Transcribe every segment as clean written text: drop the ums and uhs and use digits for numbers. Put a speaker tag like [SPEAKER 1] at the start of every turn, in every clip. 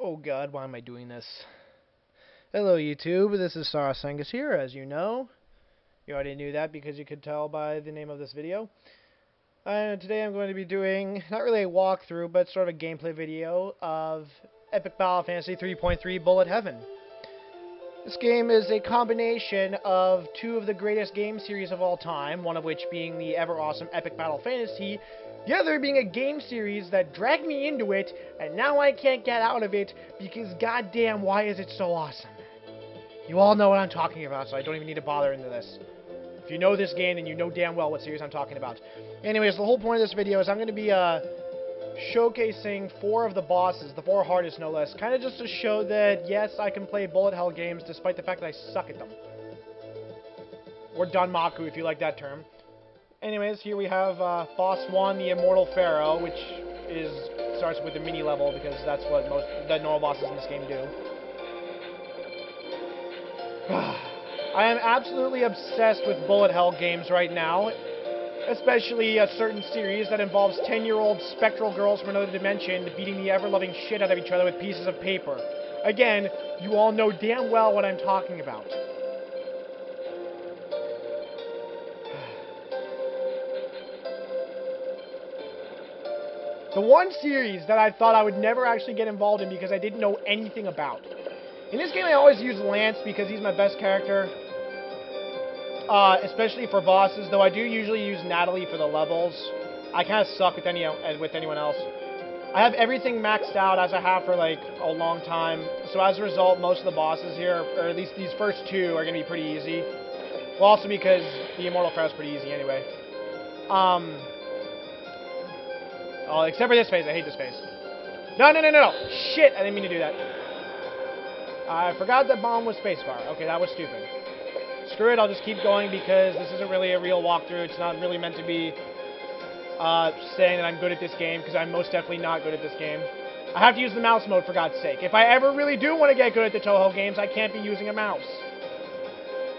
[SPEAKER 1] Oh god, why am I doing this? Hello YouTube, this is SarothCyngus here, as you know. You already knew that because you could tell by the name of this video. And today I'm going to be doing, not really a walkthrough, but sort of a gameplay video of Epic Battle Fantasy 3.3 Bullet Heaven. This game is a combination of two of the greatest game series of all time, one of which being the ever-awesome Epic Battle Fantasy, the other being a game series that dragged me into it, and now I can't get out of it because goddamn, why is it so awesome? You all know what I'm talking about, so I don't even need to bother into this. If you know this game, then you know damn well what series I'm talking about. Anyways, the whole point of this video is I'm going to be showcasing 4 of the bosses, the 4 hardest no less, kind of just to show that, yes, I can play bullet hell games despite the fact that I suck at them. Or Danmaku, if you like that term. Anyways, here we have Boss 1, the Immortal Pharaoh, which starts with a mini level because that's what most the normal bosses in this game do. I am absolutely obsessed with bullet hell games right now, especially a certain series that involves 10-year-old spectral girls from another dimension beating the ever-loving shit out of each other with pieces of paper. Again, you all know damn well what I'm talking about. The one series that I thought I would never actually get involved in because I didn't know anything about. In this game, I always use Lance because he's my best character. Especially for bosses, though I do usually use Natalie for the levels. I kind of suck with anyone else. I have everything maxed out as I have for like a long time. So as a result, most of the bosses here, or at least these first 2, are going to be pretty easy. Well, also because the Immortal Pharaoh is pretty easy anyway. Oh, except for this phase. I hate this phase. No. Shit, I didn't mean to do that. I forgot that bomb was spacebar. Okay, that was stupid. Screw it, I'll just keep going because this isn't really a real walkthrough. It's not really meant to be saying that I'm good at this game, because I'm most definitely not good at this game. I have to use the mouse mode, for God's sake. If I ever really do want to get good at the Touhou games, I can't be using a mouse.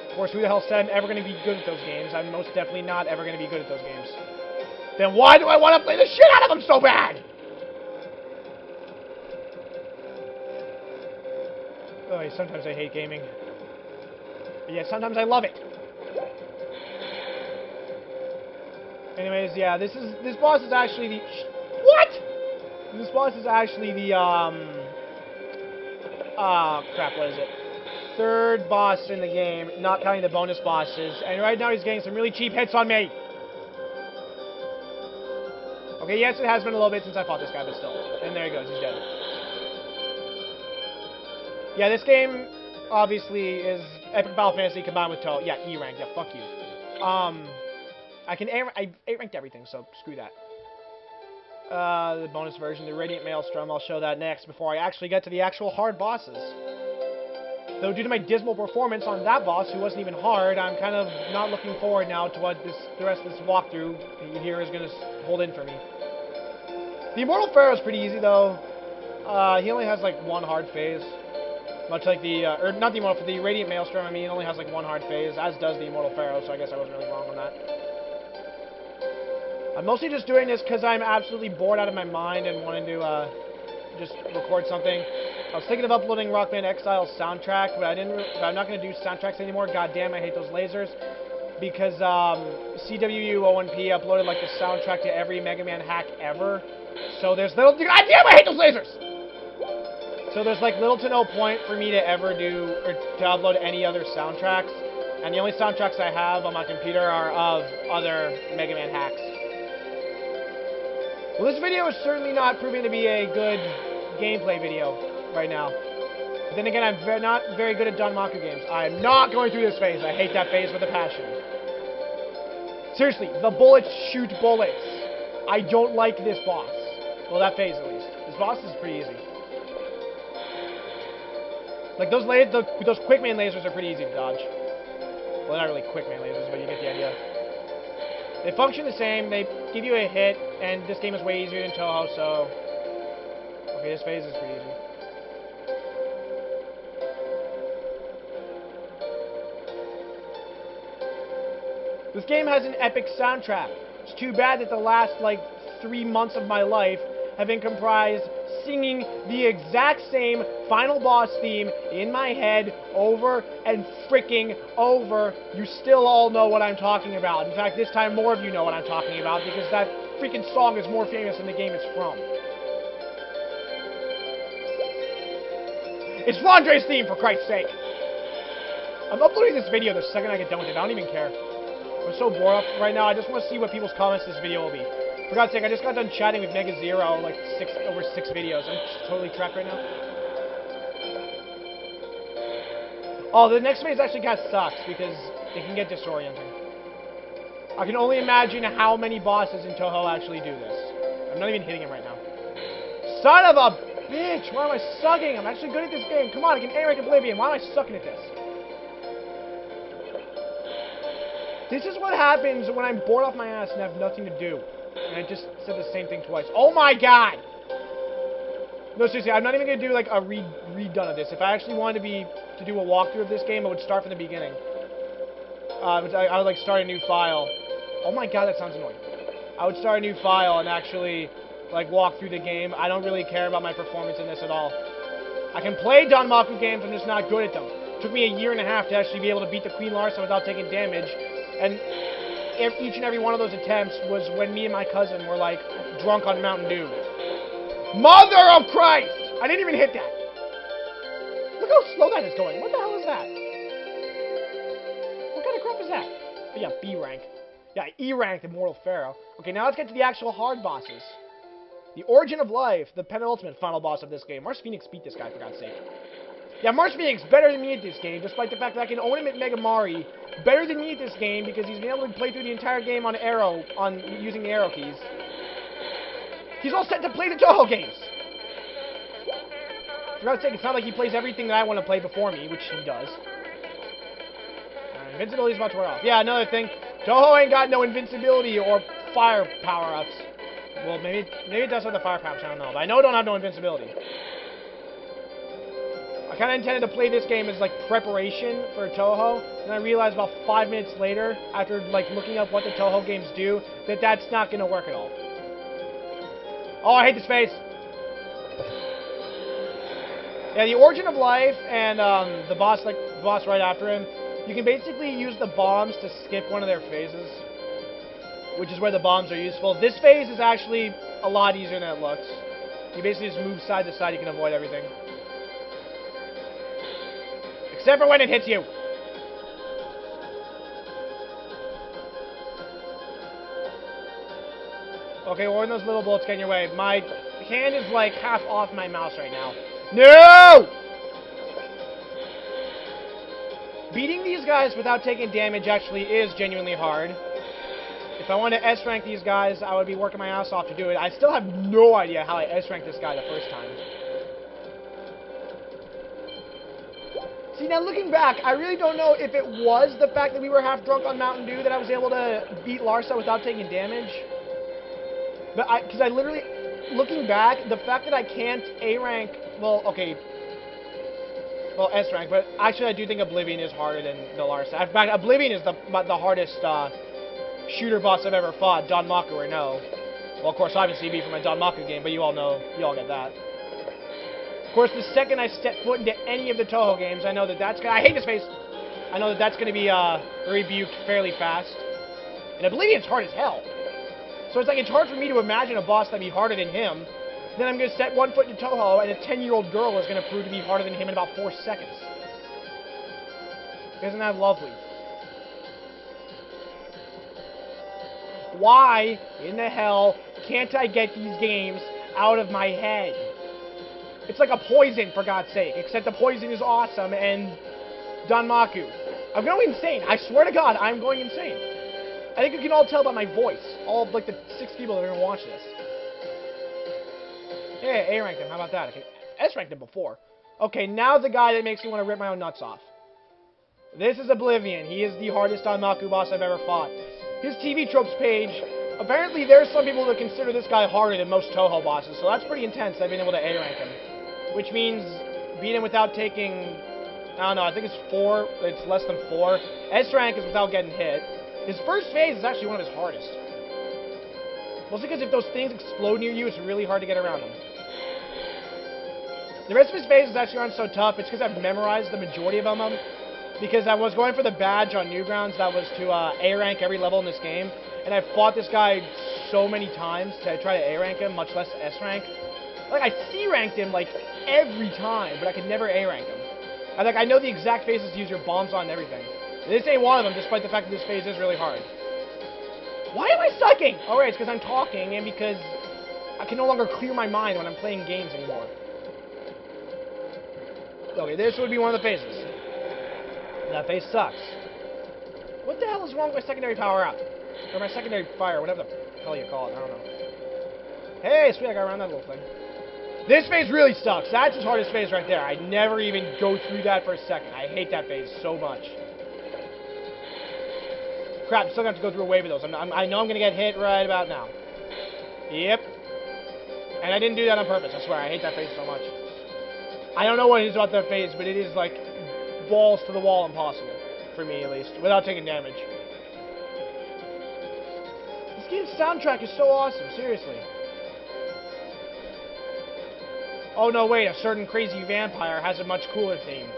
[SPEAKER 1] Of course, who the hell said I'm ever going to be good at those games? I'm most definitely not ever going to be good at those games. Then why do I want to play the shit out of them so bad? Oh, sometimes I hate gaming. But yeah, sometimes I love it. Anyways, yeah, this boss is actually the... What? This boss is actually the, crap, what is it? 3rd boss in the game, not counting the bonus bosses. And right now he's getting some really cheap hits on me. Okay, yes, it has been a little bit since I fought this guy, but still. And there he goes, he's dead. Yeah, this game, obviously, is Epic Battle Fantasy combined with Touhou. Yeah, E rank. Yeah, fuck you. I A-ranked everything, so screw that. The bonus version, the Radiant Maelstrom, I'll show that next before I actually get to the actual hard bosses. Though due to my dismal performance on that boss, who wasn't even hard, I'm kind of not looking forward now to what the rest of this walkthrough here is going to hold in for me. The Immortal Pharaoh is pretty easy, though. He only has, like, 1 hard phase. Much like the, or not the Immortal, the Radiant Maelstrom, I mean, it only has, like, 1 hard phase, as does the Immortal Pharaoh, so I guess I wasn't really wrong on that. I'm mostly just doing this because I'm absolutely bored out of my mind and wanting to, just record something. I was thinking of uploading Rockman Exile's soundtrack, but I'm not going to do soundtracks anymore. God damn, I hate those lasers. Because, CWU01P uploaded, like, the soundtrack to every Mega Man hack ever. So there's God damn, I hate those lasers! So there's, like, little to no point for me to ever do, or to upload any other soundtracks. And the only soundtracks I have on my computer are of other Mega Man hacks. Well, this video is certainly not proving to be a good gameplay video right now. But then again, I'm not very good at Danmaku games. I'm not going through this phase. I hate that phase with a passion. Seriously, the bullets shoot bullets. I don't like this boss. Well, that phase at least. This boss is pretty easy. Like, those Quickman lasers are pretty easy to dodge. Well, they're not really Quickman lasers, but you get the idea. They function the same, they give you a hit, and this game is way easier than Touhou, so... Okay, this phase is pretty easy. This game has an epic soundtrack. It's too bad that the last, like, 3 months of my life have been comprised singing the exact same final boss theme in my head over and freaking over. You still all know what I'm talking about. In fact, this time more of you know what I'm talking about because that freaking song is more famous than the game it's from. It's Rondre's theme, for Christ's sake. I'm uploading this video the second I get done with it. I don't even care. I'm so bored right now. I just want to see what people's comments this video will be. For God's sake, I just got done chatting with Mega Zero, like over six videos. I'm totally trapped right now. Oh, the next phase actually kind of sucks because it can get disorienting. I can only imagine how many bosses in Touhou actually do this. I'm not even hitting him right now. Son of a bitch! Why am I sucking? I'm actually good at this game. Come on, I can A-rank Oblivion. Why am I sucking at this? This is what happens when I'm bored off my ass and have nothing to do. And I just said the same thing twice. Oh my god! No, seriously, I'm not even going to do like a redone of this. If I actually wanted to do a walkthrough of this game, I would start from the beginning. I would like start a new file. Oh my god, that sounds annoying. I would start a new file and actually like walk through the game. I don't really care about my performance in this at all. I can play Danmaku games, I'm just not good at them. It took me a year and a half to actually be able to beat the Queen Larsa without taking damage. And each and every one of those attempts was when me and my cousin were, like, drunk on Mountain Dew. Mother of Christ! I didn't even hit that. Look how slow that is going. What the hell is that? What kind of crap is that? Oh, yeah, B rank. Yeah, E rank, Immortal Pharaoh. Okay, now let's get to the actual hard bosses. The Origin of Life, the penultimate final boss of this game. Mars Phoenix beat this guy, for God's sake. Yeah, Mars Phoenix better than me at this game, despite the fact that I can own him at Mega Mari. Better than me at this game because he's been able to play through the entire game on using the arrow keys. He's all set to play the Touhou games. For God's sake, it's not like he plays everything that I want to play before me, which he does. Invincibility's about to wear off. Yeah, another thing. Touhou ain't got no invincibility or fire power-ups. Well, maybe it does have the fire power-ups, I don't know. But I know it don't have no invincibility. I kind of intended to play this game as, like, preparation for Touhou, and I realized about 5 minutes later, after, like, looking up what the Touhou games do, that that's not going to work at all. Oh, I hate this phase! Yeah, the Origin of Life and the boss right after him, you can basically use the bombs to skip one of their phases, which is where the bombs are useful. This phase is actually a lot easier than it looks. You basically just move side to side, you can avoid everything. Except for when it hits you. Okay, or when those little bullets get in your way. My hand is like half off my mouse right now. No! Beating these guys without taking damage actually is genuinely hard. If I wanted to S-rank these guys, I would be working my ass off to do it. I still have no idea how I S-ranked this guy the first time. See, now looking back, I really don't know if it was the fact that we were half drunk on Mountain Dew that I was able to beat Larsa without taking damage. But because I literally, looking back, the fact that I can't A-rank, well, okay, well, S-rank, but actually I do think Oblivion is harder than the Larsa. In fact, Oblivion is the hardest shooter boss I've ever fought, Danmaku or no. Well, of course, obviously, be from a Danmaku game, but you all know, you all get that. Of course, the second I step foot into any of the Touhou games, I know that that's gonna... I hate this face! I know that that's gonna be rebuked fairly fast. And Oblivion's hard as hell. So it's like, it's hard for me to imagine a boss that'd be harder than him. Then I'm gonna set one foot into Touhou, and a 10-year-old girl is gonna prove to be harder than him in about 4 seconds. Isn't that lovely? Why in the hell can't I get these games out of my head? It's like a poison, for God's sake, except the poison is awesome, and Danmaku. I'm going insane. I swear to God, I'm going insane. I think you can all tell by my voice. All of, like, the 6 people that are going to watch this. Yeah, A-ranked him. How about that? Okay, S-ranked him before. Okay, now the guy that makes me want to rip my own nuts off. This is Oblivion. He is the hardest Danmaku boss I've ever fought. His TV tropes page, apparently there's some people that consider this guy harder than most Touhou bosses, so that's pretty intense. I've been able to A-rank him. Which means beat him without taking, I don't know, I think it's 4, it's less than 4. S-rank is without getting hit. His first phase is actually one of his hardest. Mostly because if those things explode near you, it's really hard to get around them. The rest of his phases actually aren't so tough. It's because I've memorized the majority of them. Because I was going for the badge on Newgrounds that was to A rank every level in this game. And I fought this guy so many times to try to A rank him, much less S rank. Like, I C ranked him, like, every time, but I could never A rank him. I know the exact phases to use your bombs on and everything. This ain't one of them, despite the fact that this phase is really hard. Why am I sucking? Oh, right, it's because I'm talking and because I can no longer clear my mind when I'm playing games anymore. Okay, this would be one of the phases. That phase sucks. What the hell is wrong with my secondary power-up? Or my secondary fire, whatever the hell you call it, I don't know. Hey, sweet, I got around that little thing. This phase really sucks. That's his hardest phase right there. I'd never even go through that for a second. I hate that phase so much. Crap, I'm still going to have to go through a wave of those. I know I'm going to get hit right about now. Yep. And I didn't do that on purpose, I swear. I hate that phase so much. I don't know what it is about that phase, but it is, like, balls to the wall impossible. For me, at least. Without taking damage. This game's soundtrack is so awesome, seriously. Oh, no, wait, a certain crazy vampire has a much cooler theme.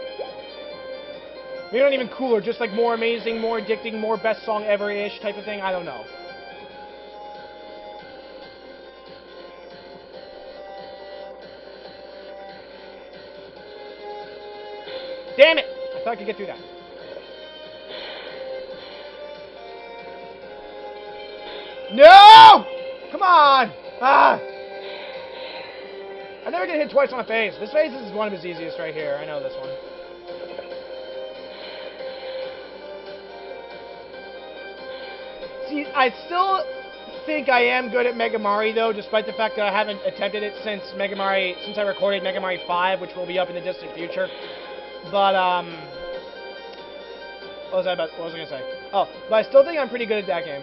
[SPEAKER 1] Maybe not even cooler, just like more amazing, more addicting, more best song ever-ish type of thing. I don't know. Damn it! I thought I could get through that. No! Come on! Ah! I never get hit twice on a phase. This phase is one of his easiest right here. I know this one. See, I still think I am good at Mega Mario, though, despite the fact that I haven't attempted it since I recorded Mega Mario 5, which will be up in the distant future. But, what was I going to say? Oh, but I still think I'm pretty good at that game.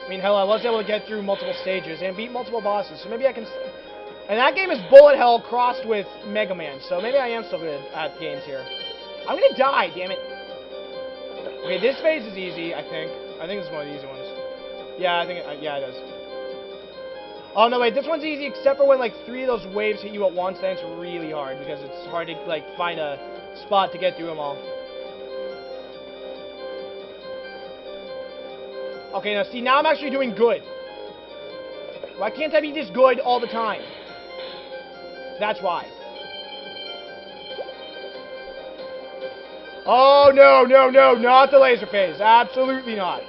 [SPEAKER 1] I mean, hell, I was able to get through multiple stages and beat multiple bosses, so maybe I can... And that game is bullet hell crossed with Mega Man, so maybe I am still good at games here. I'm gonna die, damn it. Okay, this phase is easy, I think. I think this is one of the easy ones. Yeah, I think yeah, it is. Oh, no, wait, this one's easy except for when, like, 3 of those waves hit you at once, then it's really hard, because it's hard to, like, find a spot to get through them all. Okay, now, see, now I'm actually doing good. Why can't I be this good all the time? That's why. Oh, no, no, no, not the laser phase. Absolutely not.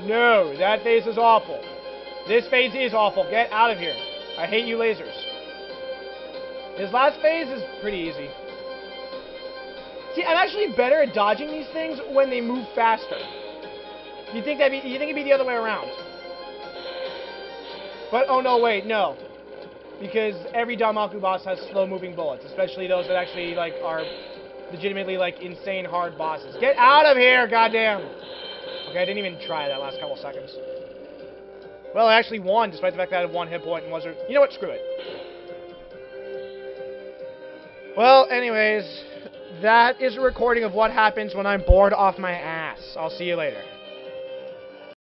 [SPEAKER 1] No, that phase is awful. This phase is awful. Get out of here. I hate you lasers. His last phase is pretty easy. See, I'm actually better at dodging these things when they move faster. You think it'd be the other way around? But, oh no, wait, no. Because every Danmaku boss has slow-moving bullets, especially those that actually, like, are legitimately, like, insane hard bosses. Get out of here, goddamn! Okay, I didn't even try that last couple seconds. Well, I actually won, despite the fact that I had 1 hit point and wasn't... You know what? Screw it. Well, anyways, that is a recording of what happens when I'm bored off my ass. I'll see you later.